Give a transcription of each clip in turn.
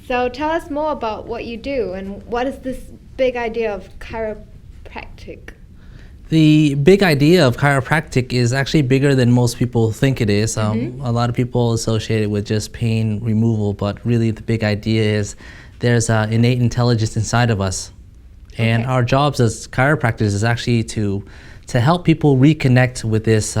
So tell us more about what you do and what is this big idea of chiropractic? The big idea of chiropractic is actually bigger than most people think it is. A lot of people associate it with just pain removal, but really the big idea is there's innate intelligence inside of us. And our jobs as chiropractors is actually to help people reconnect with this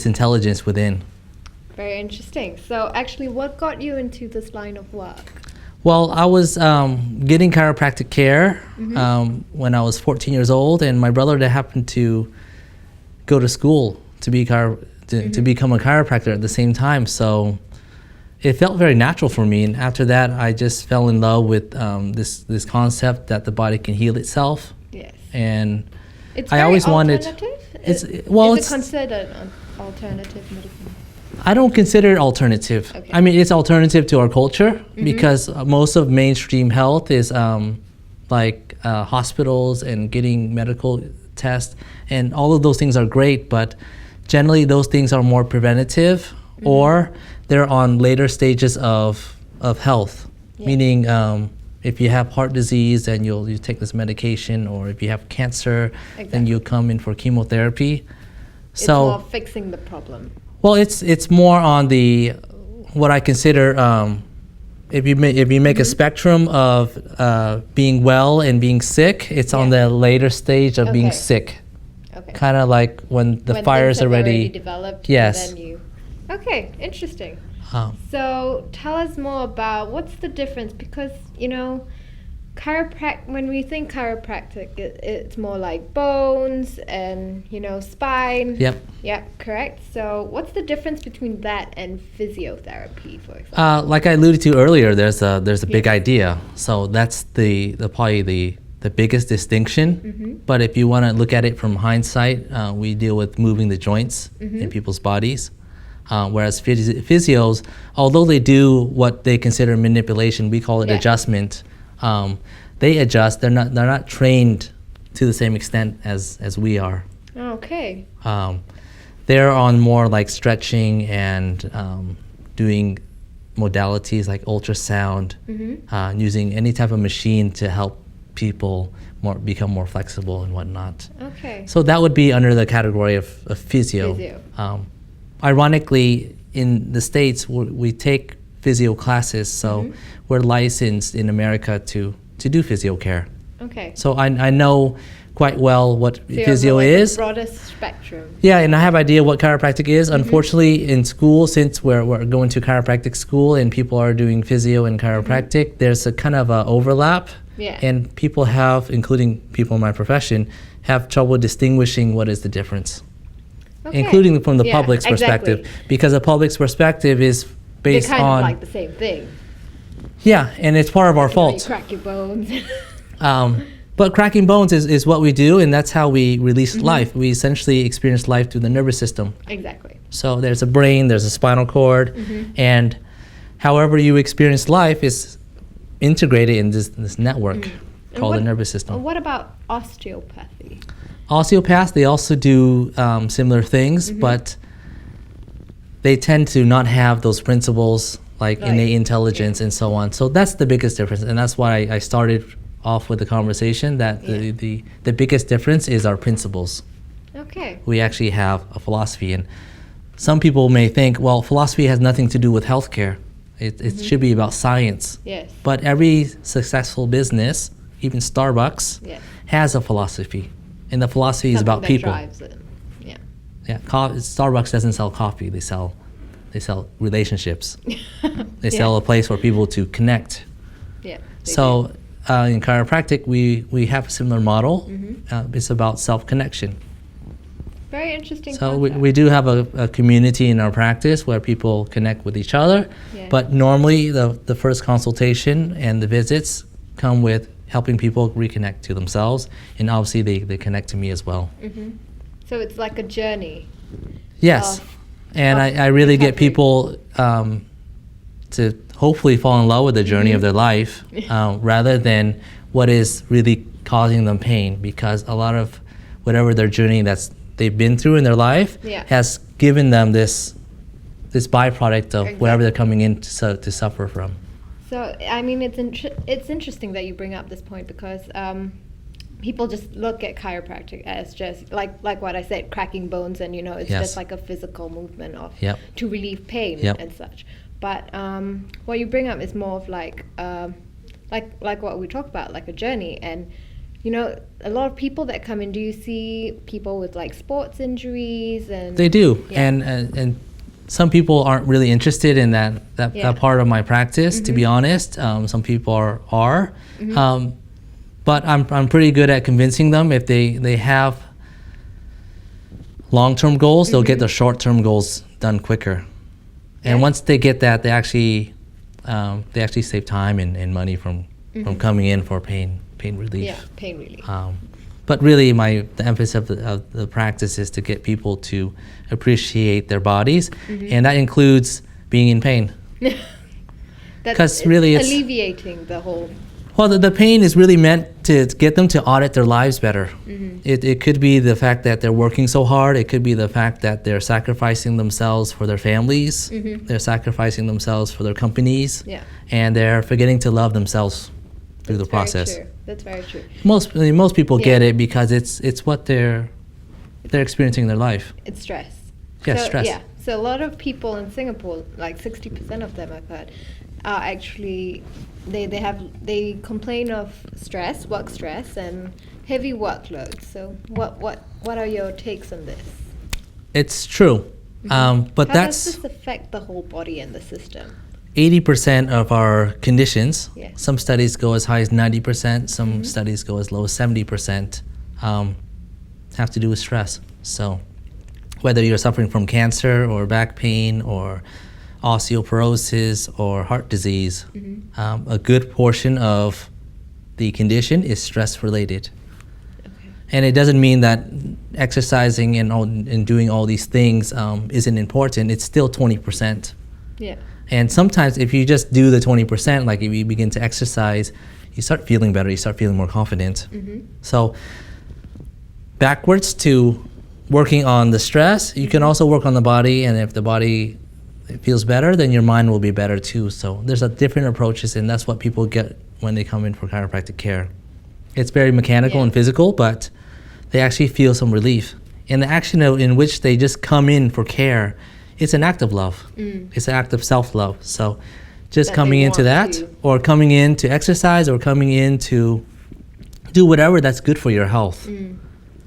intelligence within. Very interesting. So actually, what got you into this line of work? Well, I was getting chiropractic care when I was 14 years old, and my brother happened to go to school to become a chiropractor at the same time. So it felt very natural for me, and after that, I just fell in love with this concept that the body can heal itself. Yes. And It's I always wanted. Is it considered an alternative medicine? I don't consider it alternative. Okay. I mean, it's alternative to our culture because most of mainstream health is hospitals and getting medical tests, and all of those things are great, but generally those things are more preventative or they're on later stages of health, meaning if you have heart disease, then you take this medication, or if you have cancer, then you come in for chemotherapy. It's more fixing the problem. Well, it's more on what I consider if you make a spectrum of being well and being sick, it's on the later stage of being sick. Okay. Kind of like when the fire's already developed. Yes. Then you. Okay, interesting. So tell us more about what's the difference, because when we think chiropractic, it's more like bones and spine. Yep, correct. So what's the difference between that and physiotherapy, for example? Like I alluded to earlier, there's a big idea. So that's probably the biggest distinction. But if you want to look at it from hindsight, we deal with moving the joints in people's bodies. Whereas physios, although they do what they consider manipulation, we call it adjustment. They adjust. They're not trained to the same extent as we are. Okay. They're on more like stretching and doing modalities like ultrasound, using any type of machine to help people become more flexible and whatnot. Okay. So that would be under the category of physio. Ironically, in the States, we take physio classes, so we're licensed in America to do physio care. Okay. So I know quite well what physio is. Broadest spectrum. Yeah, and I have idea what chiropractic is. Unfortunately, in school, since we're going to chiropractic school and people are doing physio and chiropractic, there's a kind of a overlap. Yeah. And people including people in my profession, have trouble distinguishing what is the difference. Okay. Including from the public's perspective. Because the public's perspective is based They're kind on of like the same thing. Yeah, and it's part of our fault. You crack your bones. But cracking bones is what we do, and that's how we release life. We essentially experience life through the nervous system. Exactly. So there's a brain, there's a spinal cord, and however you experience life is integrated in this network called the nervous system. What about osteopathy? Osteopaths, they also do similar things, but they tend to not have those principles like innate intelligence and so on. So that's the biggest difference, and that's why I started off with the conversation that the biggest difference is our principles. Okay. We actually have a philosophy, and some people may think, well, philosophy has nothing to do with healthcare. It should be about science. Yes. But every successful business, even Starbucks, has a philosophy, and the philosophy is about people. Drives it. Yeah. Yeah. Starbucks doesn't sell coffee; they sell relationships. They sell a place for people to connect. Yeah. So in chiropractic, we have a similar model. It's about self-connection. Very interesting. So we do have a community in our practice where people connect with each other. Yeah. But normally the first consultation and the visits come with helping people reconnect to themselves, and obviously they connect to me as well. So it's like a journey. Yes. And I really get people to hopefully fall in love with the journey of their life rather than what is really causing them pain, because a lot of whatever their journey they've been through in their life has given them this byproduct of whatever they're coming in to suffer from. So, I mean, it's interesting that you bring up this point because people just look at chiropractic as just like what I said, cracking bones, and it's just like a physical movement of to relieve pain and such. But what you bring up is more of like what we talk about, like a journey. And a lot of people that come in, do you see people with like sports injuries? And they do, and some people aren't really interested in that part of my practice, to be honest. Some people are. But I'm pretty good at convincing them. If they have long-term goals, they'll get their short-term goals done quicker. And once they get that, they actually save time and money from coming in for pain relief. Yeah, pain relief. But really, the emphasis of the practice is to get people to appreciate their bodies, and that includes being in pain. Because really, it's alleviating the whole. Well, the pain is really meant to get them to audit their lives better. It could be the fact that they're working so hard. It could be the fact that they're sacrificing themselves for their families. They're sacrificing themselves for their companies. And they're forgetting to love themselves through the process. That's very true. Most people get it because it's what they're experiencing in their life. It's stress. Stress. Yeah. So a lot of people in Singapore, like 60% of them I've heard, are actually they complain of stress, work stress, and heavy workload. So what are your takes on this? It's true, but how does this affect the whole body and the system? 80% of our conditions, some studies go as high as 90%, some studies go as low as 70%, have to do with stress. So whether you're suffering from cancer or back pain or osteoporosis or heart disease, a good portion of the condition is stress related. And it doesn't mean that exercising and doing all these things isn't important. It's still 20%. And sometimes if you just do the 20%, like if you begin to exercise, you start feeling better, you start feeling more confident. So backwards to working on the stress, you can also work on the body, and if the body feels better, then your mind will be better too. So there's different approaches, and that's what people get when they come in for chiropractic care. It's very mechanical and physical, but they actually feel some relief. And the action in which they just come in for care, it's an act of love. It's an act of self-love. So just coming into that, or coming in to exercise, or coming in to do whatever that's good for your health.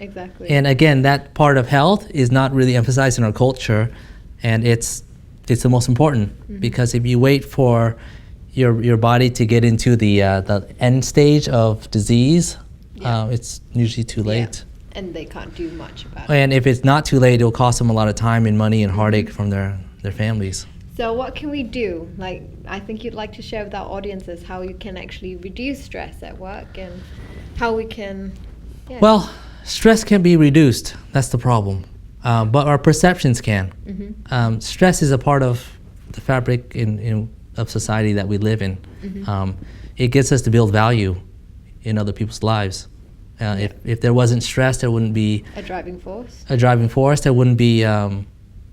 Exactly. And again, that part of health is not really emphasized in our culture, and it's the most important, because if you wait for your body to get into the end stage of disease, it's usually too late. And they can't do much about it. And if it's not too late, it'll cost them a lot of time and money and heartache from their families. So what can we do? Like, I think you'd like to share with our audiences how you can actually reduce stress at work, and how we can... Well, stress can be reduced. That's the problem. But our perceptions can. Stress is a part of the fabric of society that we live in. It gets us to build value in other people's lives. If there wasn't stress, there wouldn't be a driving force. There wouldn't be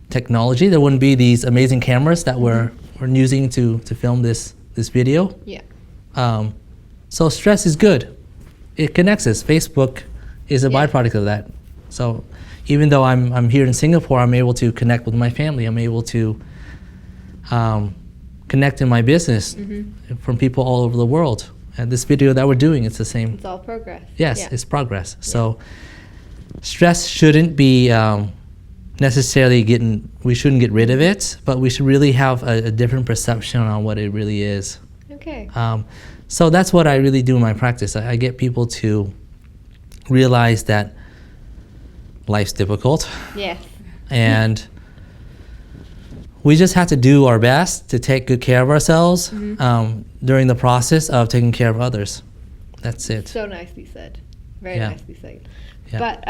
technology. There wouldn't be these amazing cameras that we're using to film this video. So stress is good. It connects us. Facebook is a byproduct of that. So even though I'm here in Singapore, I'm able to connect with my family. I'm able to connect in my business from people all over the world. And this video that we're doing, it's the same. It's all progress. Yes, it's progress. So stress shouldn't be necessarily we shouldn't get rid of it, but we should really have a different perception on what it really is. Okay. So that's what I really do in my practice. I get people to realize that life's difficult. Yes. And we just have to do our best to take good care of ourselves during the process of taking care of others. That's it. So nicely said. Very nicely said. Yeah. But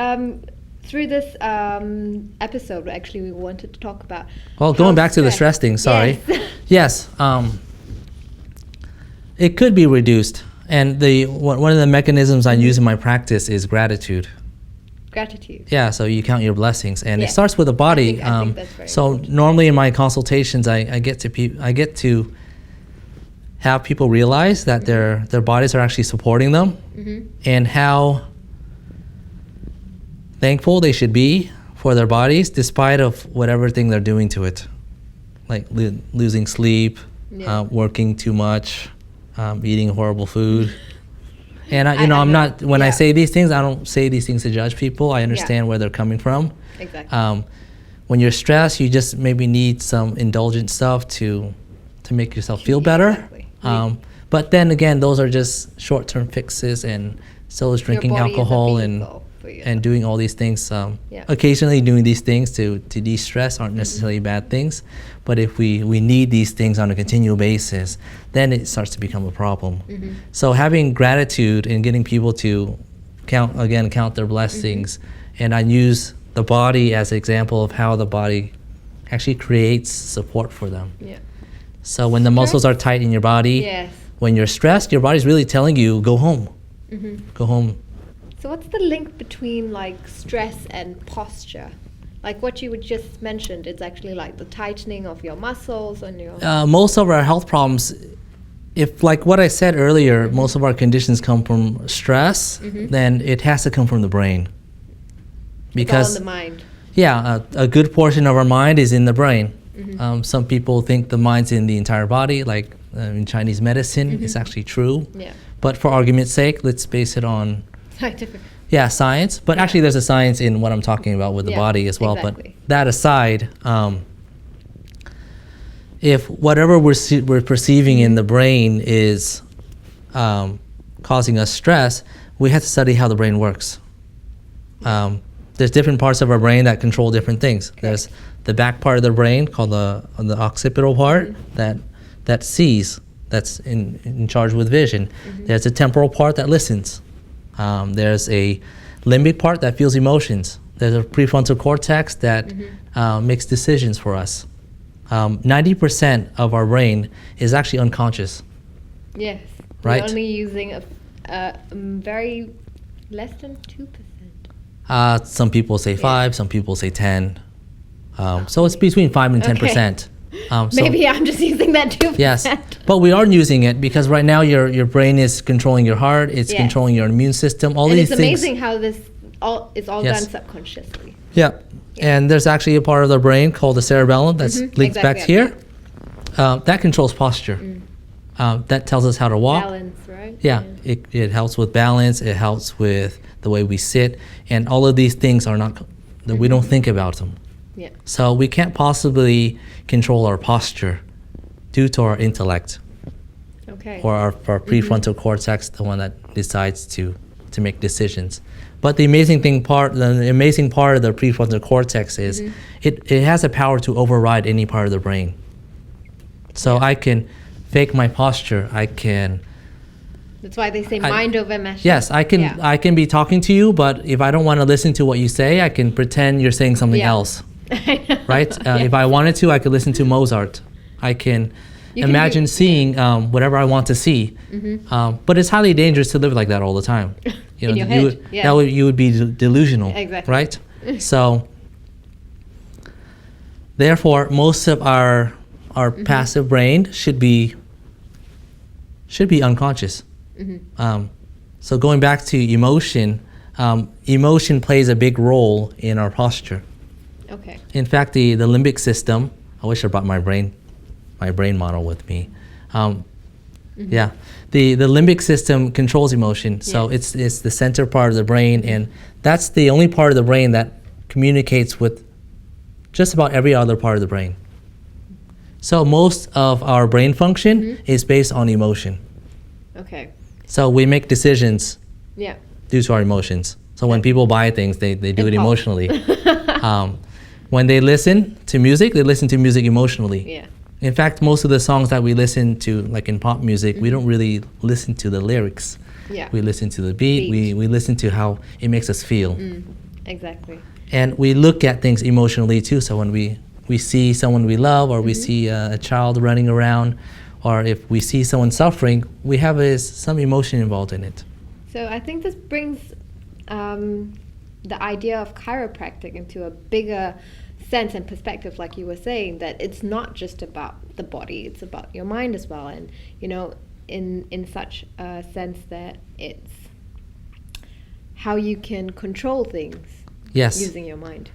through this episode, actually, we wanted to talk about... Well, going back to the stress thing, sorry. Yes. It could be reduced. And one of the mechanisms I use in my practice is gratitude. Gratitude. Yeah, so you count your blessings, and it starts with the body. I think that's very so important. normally in my consultations, I get to have people realize that their bodies are actually supporting them, and how thankful they should be for their bodies despite of whatever thing they're doing to it, like losing sleep, working too much, eating horrible food. And I say these things, I don't say these things to judge people. I understand where they're coming from. Exactly. When you're stressed, you just maybe need some indulgent stuff to make yourself feel better. Exactly. But then again, those are just short-term fixes, and so is drinking alcohol and doing all these things. Occasionally doing these things to de-stress aren't necessarily bad things, but if we need these things on a continual basis, then it starts to become a problem. So having gratitude and getting people to count their blessings, and I use the body as an example of how the body actually creates support for them. So when the muscles are tight in your body, when you're stressed, your body's really telling you, go home. Go home. So what's the link between like stress and posture? Like what you just mentioned, it's actually like the tightening of your muscles and your... most of our health problems, if like what I said earlier, most of our conditions come from stress, then it has to come from the brain. Because it's all in the mind. Yeah, a good portion of our mind is in the brain. Some people think the mind's in the entire body, like in Chinese medicine, it's actually true. But for argument's sake, let's base it on scientific. Science. But actually there's a science in what I'm talking about with the body as well. Exactly. But that aside, if whatever we're perceiving in the brain is causing us stress, we have to study how the brain works. There's different parts of our brain that control different things. There's the back part of the brain called the occipital part that sees, that's in charge with vision. There's a temporal part that listens. There's a limbic part that feels emotions. There's a prefrontal cortex that makes decisions for us. 90% of our brain is actually unconscious. Yes. Right? We're only using a very less than 2%. Some people say 5, some people say 10. So it's between 5 and 10%. Maybe I'm just using that 2%. Yes, but we are using it because right now your brain is controlling your heart, it's controlling your immune system, all these things. And it's amazing how this is all done subconsciously. Yeah, and there's actually a part of the brain called the cerebellum that's linked back here. That controls posture. That tells us how to walk. Balance, right? Yeah, it helps with balance, it helps with the way we sit, and all of these things are not, that we don't think about them. So we can't possibly control our posture due to our intellect. Or our prefrontal cortex, the one that decides to make decisions. But the amazing part of the prefrontal cortex is it has the power to override any part of the brain. So I can fake my posture, I can... That's why they say mind over matter. Yes, I can be talking to you, but if I don't want to listen to what you say, I can pretend you're saying something else. Right? If I wanted to, I could listen to Mozart. I can imagine seeing whatever I want to see. But it's highly dangerous to live like that all the time. You know, in your head. You would be delusional. Exactly. Right? So, therefore, most of our passive brain should be unconscious. So going back to emotion, emotion plays a big role in our posture. In fact, the limbic system, I wish I brought my brain model with me. The limbic system controls emotion. So it's the center part of the brain, and that's the only part of the brain that communicates with just about every other part of the brain. So most of our brain function is based on emotion. So we make decisions due to our emotions. So when people buy things, they do it emotionally. When they listen to music emotionally. In fact, most of the songs that we listen to, like in pop music, we don't really listen to the lyrics. We listen to the beat. We listen to how it makes us feel. Exactly. And we look at things emotionally too. So when we see someone we love, or we see a child running around, or if we see someone suffering, we have some emotion involved in it. So I think this brings the idea of chiropractic into a bigger sense and perspective, like you were saying, that it's not just about the body, it's about your mind as well. And, you know, in such a sense that it's how you can control things using your mind.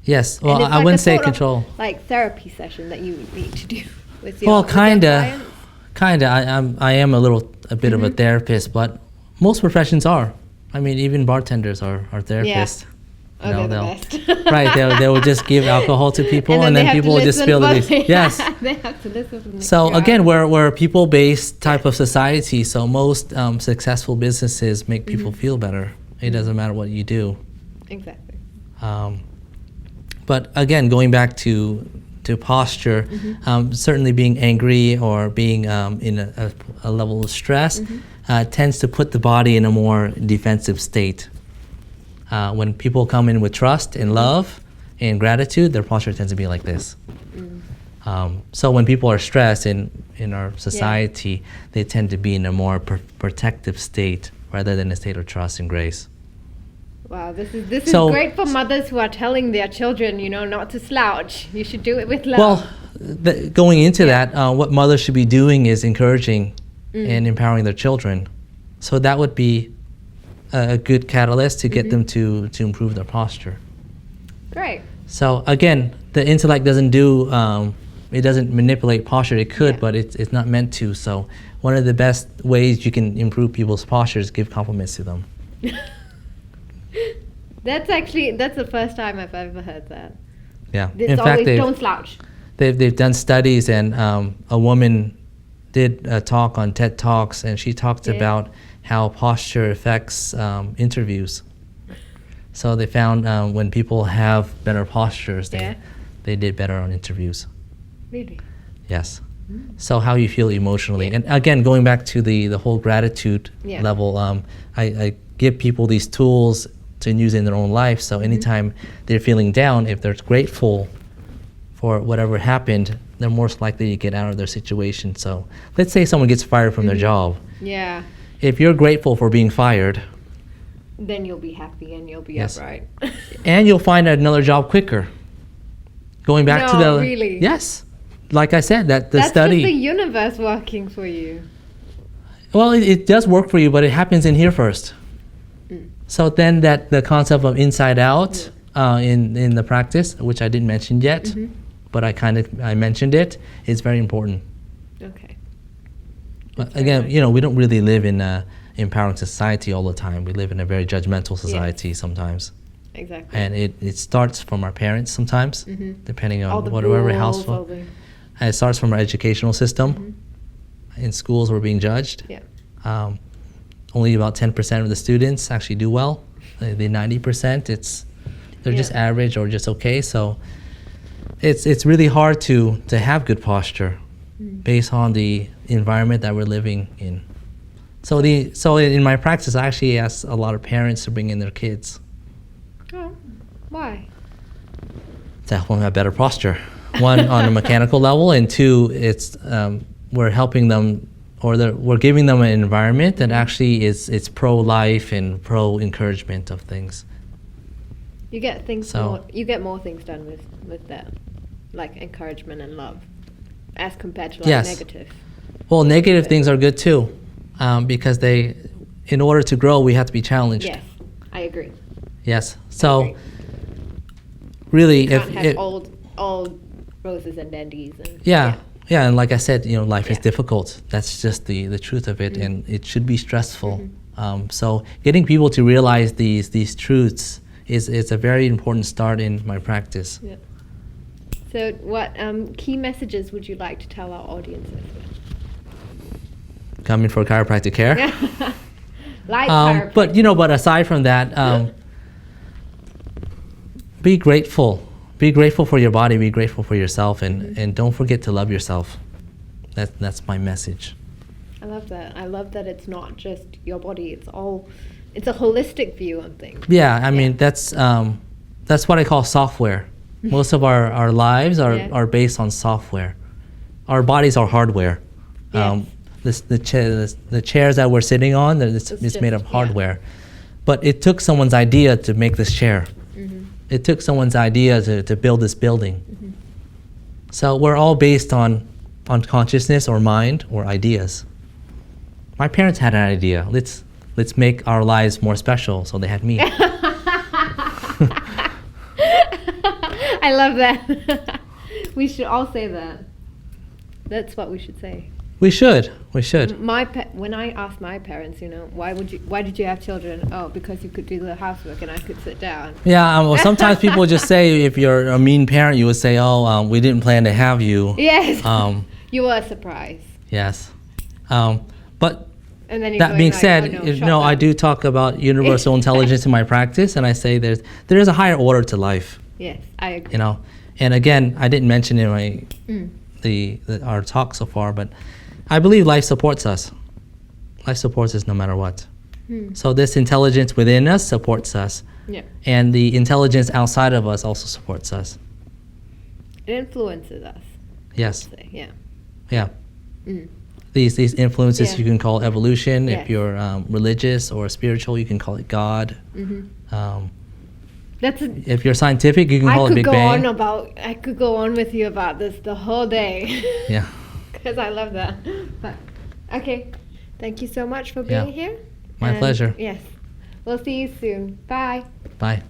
Yes. Well, I wouldn't say control. Like therapy session that you need to do with your clients. I am a bit of a therapist, but most professions are. I mean, even bartenders are therapists. Yeah. Oh, they're the best. Right, they will just give alcohol to people, and then people will just spill the yes. They have to listen. So again, we're a people-based type of society. So most successful businesses make people feel better. It doesn't matter what you do. Exactly. But again, going back to posture, certainly being angry or being in a level of stress tends to put the body in a more defensive state. When people come in with trust and love and gratitude, their posture tends to be like this. So when people are stressed in our society, they tend to be in a more protective state rather than a state of trust and grace. Wow, this is great for mothers who are telling their children, you know, not to slouch. You should do it with love. Well, going into that, what mothers should be doing is encouraging and empowering their children. So that would be a good catalyst to get them to improve their posture. Great. So again, the intellect doesn't do, it doesn't manipulate posture. It could, but it's not meant to. So one of the best ways you can improve people's posture is give compliments to them. That's the first time I've ever heard that. Yeah. In fact, don't slouch. They've done studies, and a woman did a talk on TED Talks, and she talked about how posture affects interviews. So they found when people have better postures, they did better on interviews. Really? Yes. So how you feel emotionally. And again, going back to the whole gratitude level, I give people these tools to use in their own life. So anytime they're feeling down, if they're grateful for whatever happened, they're more likely to get out of their situation. So let's say someone gets fired from their job. Yeah. If you're grateful for being fired, then you'll be happy and you'll be upright. And you'll find another job quicker. Going back to the really? Yes. Like I said, that's study. That's just the universe working for you. Well, it does work for you, but it happens in here first. So then the concept of inside out in the practice, which I didn't mention yet, but I mentioned it, is very important. Okay. But again, you know, we don't really live in a empowering society all the time. We live in a very judgmental society sometimes. Exactly. And it starts from our parents sometimes, depending on whatever household. And it starts from our educational system. In schools, we're being judged. Yeah. Only about 10% of the students actually do well. The 90%, they're just average or just okay. So it's really hard to have good posture based on the environment that we're living in. So in my practice, I actually ask a lot of parents to bring in their kids. Oh, why? To help them have better posture. One, on a mechanical level, and two, it's we're helping them, or we're giving them an environment that actually is pro-life and pro-encouragement of things. You get more things done with that, like encouragement and love, as compared to negative. Well, negative things are good too, because in order to grow, we have to be challenged. Yes, I agree. Yes, so really, you can't have old roses and dandies. And, yeah, and like I said, you know, life is difficult. That's just the truth of it, and it should be stressful. So getting people to realize these truths is a very important start in my practice. Yeah. So what key messages would you like to tell our audiences? Coming for chiropractic care. Life chiropractic. But aside from that, be grateful. Be grateful for your body. Be grateful for yourself, and don't forget to love yourself. That's my message. I love that. I love that it's not just your body. It's a holistic view on things. Yeah, I mean that's what I call software. Most of our lives are based on software. Our bodies are hardware. Yes. The chairs that we're sitting on, it's made of hardware. But it took someone's idea to make this chair. It took someone's idea to build this building. Mm-hmm. So we're all based on consciousness or mind or ideas. My parents had an idea. Let's make our lives more special, so they had me. I love that. We should all say that. That's what we should say. We should. When I asked my parents, why did you have children? Oh, because you could do the housework and I could sit down. Yeah. Well, sometimes people just say, if you're a mean parent, you would say, "Oh, we didn't plan to have you." Yes. You were a surprise. Yes. But and then that being said, I do talk about universal intelligence in my practice, and I say there is a higher order to life. Yes, I agree. And again, I didn't mention in my our talk so far, but I believe life supports us. Life supports us no matter what. So this intelligence within us supports us. Yeah. And the intelligence outside of us also supports us. It influences us. Yes. Yeah. Yeah. These influences you can call evolution. If you're religious or spiritual, you can call it God. If you're scientific, you can call it Big Bang. I could go on with you about this the whole day. Yeah. Because I love that. But okay, thank you so much for being here. My pleasure. Yes. We'll see you soon. Bye. Bye.